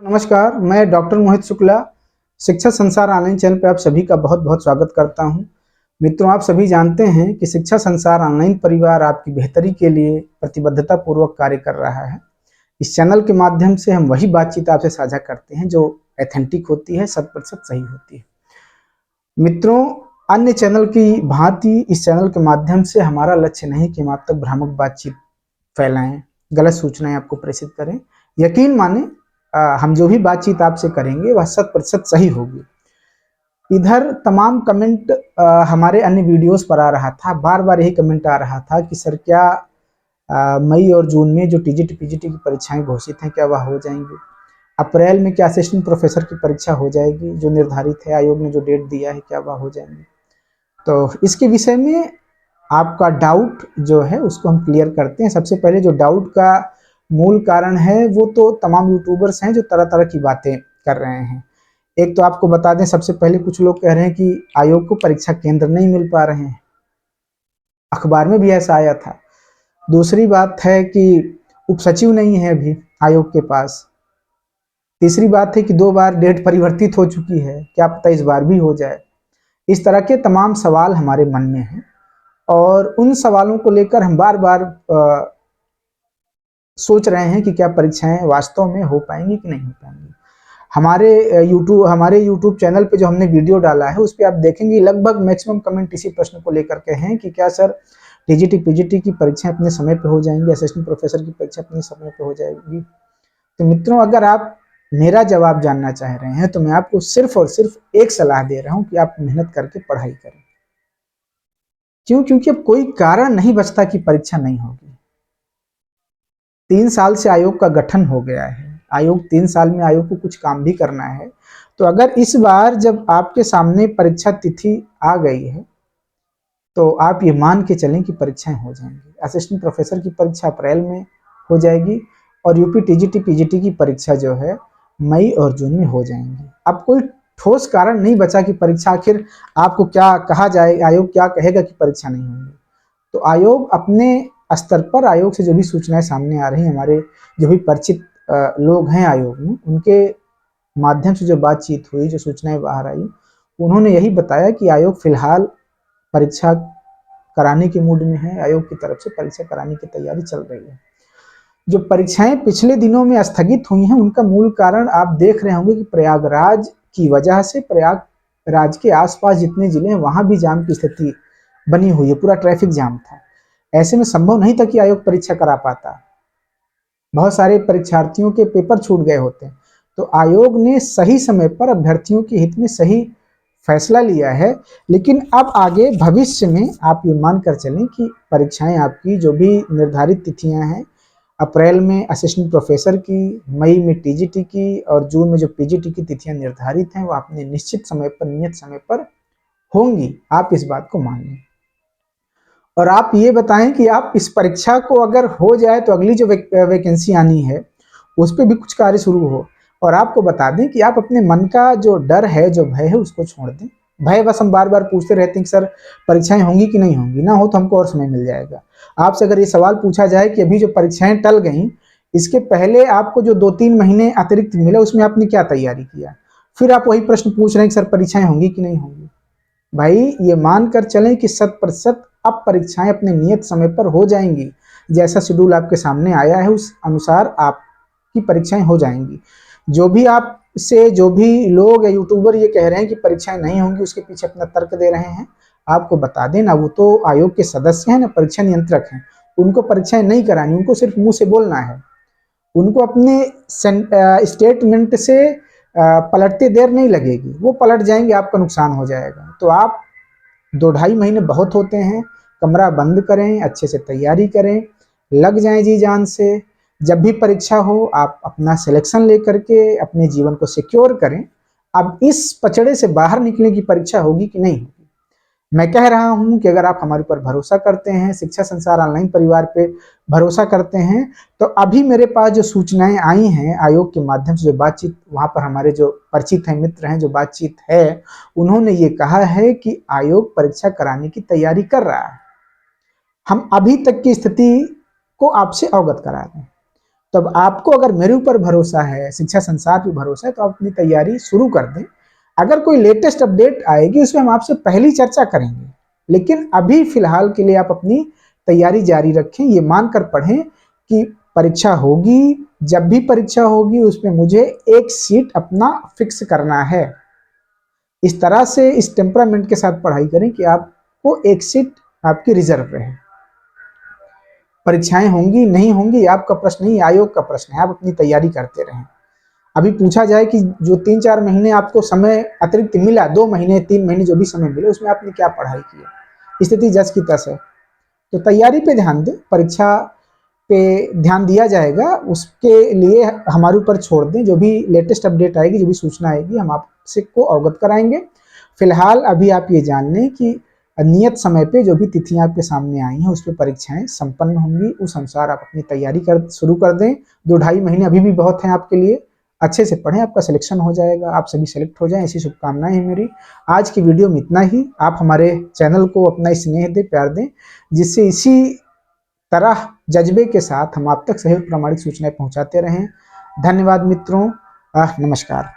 नमस्कार, मैं डॉक्टर मोहित शुक्ला, शिक्षा संसार ऑनलाइन चैनल पे आप सभी का बहुत-बहुत स्वागत करता हूं। मित्रों, आप सभी जानते हैं कि शिक्षा संसार ऑनलाइन परिवार आपकी बेहतरी के लिए प्रतिबद्धता पूर्वक कार्य कर रहा है। इस चैनल के माध्यम से हम वही बातचीत आपसे साझा करते हैं जो ऑथेंटिक होती है, 100% सही होती है। मित्रों, अन्य चैनल की भांति इस चैनल के माध्यम से हमारा लक्ष्य नहीं कि हम आप तक भ्रामक बातचीत फैलाएं, गलत सूचनाएं आपको प्रेषित करें। यकीन माने हम जो भी बातचीत आपसे करेंगे वह 100% सही होगी। इधर तमाम कमेंट हमारे अन्य वीडियोस पर आ रहा था, बार बार यही कमेंट आ रहा था कि सर क्या मई और जून में जो टीजीटी पीजीटी की परीक्षाएं घोषित हैं क्या वह हो जाएंगी? अप्रैल में क्या असिस्टेंट प्रोफेसर की परीक्षा हो जाएगी जो निर्धारित है, आयोग ने जो डेट दिया है क्या वह हो जाएंगी? तो इसके विषय में आपका डाउट जो है उसको हम क्लियर करते हैं। सबसे पहले जो डाउट का मूल कारण है वो तो तमाम यूट्यूबर्स हैं जो तरह तरह की बातें कर रहे हैं। एक तो आपको बता दें, सबसे पहले कुछ लोग कह रहे हैं कि आयोग को परीक्षा केंद्र नहीं मिल पा रहे हैं, अखबार में भी ऐसा आया था। दूसरी बात है कि उपसचिव नहीं है अभी आयोग के पास। तीसरी बात है कि 2 बार डेट परिवर्तित हो चुकी है, क्या पता इस बार भी हो जाए। इस तरह के तमाम सवाल हमारे मन में हैं और उन सवालों को लेकर हम बार बार सोच रहे हैं कि क्या परीक्षाएं वास्तव में हो पाएंगी कि नहीं हो पाएंगी। हमारे यूट्यूब चैनल पे जो हमने वीडियो डाला है उस पर आप देखेंगे लगभग मैक्सिमम कमेंट इसी प्रश्न को लेकर के हैं कि क्या सर टीजीटी पीजीटी की परीक्षाएं अपने समय पे हो जाएंगी, असिस्टेंट प्रोफेसर की परीक्षा अपने समय पे हो जाएगी? तो मित्रों, अगर आप मेरा जवाब जानना चाह रहे हैं तो मैं आपको सिर्फ और सिर्फ एक सलाह दे रहा हूं कि आप मेहनत करके पढ़ाई करें। क्यों? क्योंकि अब कोई कारण नहीं बचता कि परीक्षा नहीं होगी। 3 साल से आयोग का गठन हो गया है, आयोग 3 साल में आयोग को कुछ काम भी करना है। तो अगर इस बार जब आपके सामने परीक्षा तिथि आ गई है तो आप ये मान के चलें कि परीक्षाएं हो जाएंगी। असिस्टेंट प्रोफेसर की परीक्षा अप्रैल में हो जाएगी और यूपी टीजीटी पीजीटी की परीक्षा जो है मई और जून में हो जाएंगी। अब कोई ठोस कारण नहीं बचा कि परीक्षा आखिर आपको क्या कहा जाए, आयोग क्या कहेगा कि परीक्षा नहीं होगी। तो आयोग अपने स्तर पर, आयोग से जो भी सूचनाएं सामने आ रही हैं, हमारे जो भी परिचित लोग हैं आयोग में, उनके माध्यम से जो बातचीत हुई, जो सूचनाएं बाहर आई, उन्होंने यही बताया कि आयोग फिलहाल परीक्षा कराने के मूड में है। आयोग की तरफ से परीक्षा कराने की तैयारी चल रही है। जो परीक्षाएं पिछले दिनों में स्थगित हुई हैं उनका मूल कारण आप देख रहे होंगे कि प्रयागराज की वजह से प्रयागराज के आसपास जितने जिले हैं वहां भी जाम की स्थिति बनी हुई है, पूरा ट्रैफिक जाम था। ऐसे में संभव नहीं था कि आयोग परीक्षा करा पाता, बहुत सारे परीक्षार्थियों के पेपर छूट गए होते। तो आयोग ने सही समय पर अभ्यर्थियों के हित में सही फैसला लिया है। लेकिन अब आगे भविष्य में आप ये मानकर चलें कि परीक्षाएं आपकी जो भी निर्धारित तिथियां हैं, अप्रैल में असिस्टेंट प्रोफेसर की, मई में टीजीटी की और जून में जो पीजीटी की तिथियां निर्धारित हैं वो अपने निश्चित समय पर, नियत समय पर होंगी। आप इस बात को मान लें और आप ये बताएं कि आप इस परीक्षा को अगर हो जाए तो अगली जो वैकेंसी आनी है उस पर भी कुछ कार्य शुरू हो। और आपको बता दें कि आप अपने मन का जो डर है, जो भय है, उसको छोड़ दें। भय बस हम बार बार पूछते रहते हैं कि सर परीक्षाएं होंगी कि नहीं होंगी, ना हो तो हमको और समय मिल जाएगा। आपसे अगर ये सवाल पूछा जाए कि अभी जो परीक्षाएं टल गई, इसके पहले आपको जो 2-3 महीने अतिरिक्त मिला उसमें आपने क्या तैयारी किया, फिर आप वही प्रश्न पूछ रहे हैं कि सर परीक्षाएं होंगी कि नहीं होंगी। भाई ये मानकर चलें कि 100% अब परीक्षाएं अपने नियत समय पर हो जाएंगी। जैसा शेड्यूल आपके सामने आया है उस अनुसार आपकी परीक्षाएं हो जाएंगी। जो भी लोग या यूट्यूबर ये कह रहे हैं कि परीक्षाएं नहीं होंगी, उसके पीछे अपना तर्क दे रहे हैं, आपको बता दें ना, वो तो आयोग के सदस्य हैं ना, परीक्षा नियंत्रक हैं। उनको परीक्षाएं नहीं करानी, उनको सिर्फ मुंह से बोलना है। उनको अपने स्टेटमेंट से पलटते देर नहीं लगेगी, वो पलट जाएंगे, आपका नुकसान हो जाएगा। तो आप 2-2.5 महीने बहुत होते हैं, कमरा बंद करें, अच्छे से तैयारी करें, लग जाएं जी जान से। जब भी परीक्षा हो आप अपना सिलेक्शन लेकर के अपने जीवन को सिक्योर करें। अब इस पचड़े से बाहर निकलने की परीक्षा होगी कि नहीं होगी। मैं कह रहा हूं कि अगर आप हमारे ऊपर भरोसा करते हैं, शिक्षा संसार ऑनलाइन परिवार पे भरोसा करते हैं, तो अभी मेरे पास जो सूचनाएं आई हैं आयोग के माध्यम से, जो बातचीत वहां पर हमारे जो परिचित हैं, मित्र हैं, जो बातचीत है, उन्होंने ये कहा है कि आयोग परीक्षा कराने की तैयारी कर रहा है। हम अभी तक की स्थिति को आपसे अवगत करा रहे हैं। तो अब आपको अगर मेरे ऊपर भरोसा है, शिक्षा संसार पे भरोसा है, तो आप अपनी तैयारी शुरू कर दें। अगर कोई लेटेस्ट अपडेट आएगी उसमें हम आपसे पहली चर्चा करेंगे, लेकिन अभी फिलहाल के लिए आप अपनी तैयारी जारी रखें। ये मानकर पढ़ें कि परीक्षा होगी, जब भी परीक्षा होगी उसमें मुझे एक सीट अपना फिक्स करना है। इस तरह से इस टेम्परामेंट के साथ पढ़ाई करें कि आपको एक सीट आपकी रिजर्व रहे। परीक्षाएं होंगी नहीं होंगी आपका प्रश्न नहीं, आयोग का प्रश्न है। आप अपनी तैयारी करते रहें। अभी पूछा जाए कि जो 3-4 महीने आपको समय अतिरिक्त मिला, 2 महीने 3 महीने जो भी समय मिले, उसमें आपने क्या पढ़ाई की है, स्थिति जस की तस है। तो तैयारी पे ध्यान दें, परीक्षा पे ध्यान दिया जाएगा, उसके लिए हमारे ऊपर छोड़ दें। जो भी लेटेस्ट अपडेट आएगी, जो भी सूचना आएगी, हम आपसे को अवगत कराएंगे। फिलहाल अभी आप ये जान लें कि नियत समय पे जो भी तिथियां आपके सामने आई हैं उस पर परीक्षाएं संपन्न होंगी। उस अनुसार आप अपनी तैयारी शुरू कर दें। 2-2.5 महीने अभी भी बहुत हैं आपके लिए। अच्छे से पढ़ें, आपका सिलेक्शन हो जाएगा, आप सभी सेलेक्ट हो जाएं, ऐसी शुभकामनाएं हैं मेरी। आज की वीडियो में इतना ही। आप हमारे चैनल को अपना स्नेह दें, प्यार दें, जिससे इसी तरह जज्बे के साथ हम आप तक सही और प्रामाणिक सूचनाएं पहुंचाते रहें। धन्यवाद मित्रों, नमस्कार।